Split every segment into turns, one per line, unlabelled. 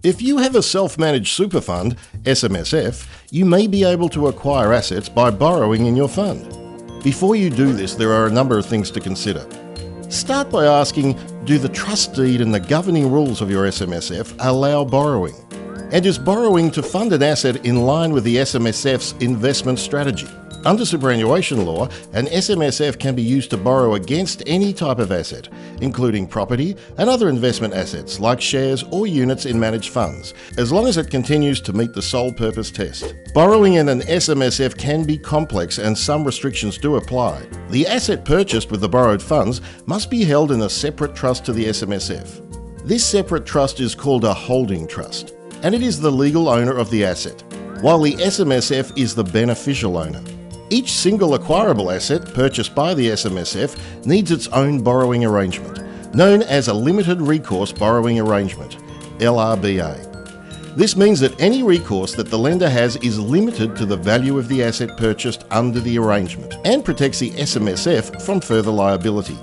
If you have a self-managed super fund, SMSF, you may be able to acquire assets by borrowing in your fund. Before you do this, there are a number of things to consider. Start by asking, do the trust deed and the governing rules of your SMSF allow borrowing? And is borrowing to fund an asset in line with the SMSF's investment strategy? Under superannuation law, an SMSF can be used to borrow against any type of asset, including property and other investment assets like shares or units in managed funds, as long as it continues to meet the sole purpose test. Borrowing in an SMSF can be complex and some restrictions do apply. The asset purchased with the borrowed funds must be held in a separate trust to the SMSF. This separate trust is called a holding trust, and it is the legal owner of the asset, while the SMSF is the beneficial owner. Each single acquirable asset purchased by the SMSF needs its own borrowing arrangement, known as a Limited Recourse Borrowing Arrangement, LRBA. This means that any recourse that the lender has is limited to the value of the asset purchased under the arrangement and protects the SMSF from further liability.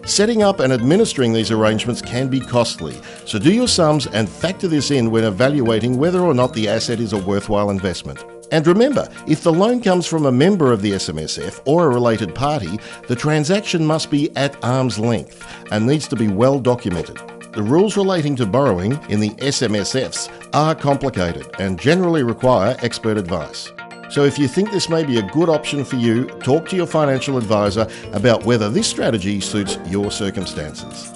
Setting up and administering these arrangements can be costly, so do your sums and factor this in when evaluating whether or not the asset is a worthwhile investment. And remember, if the loan comes from a member of the SMSF or a related party, the transaction must be at arm's length and needs to be well documented. The rules relating to borrowing in the SMSFs are complicated and generally require expert advice. So if you think this may be a good option for you, talk to your financial advisor about whether this strategy suits your circumstances.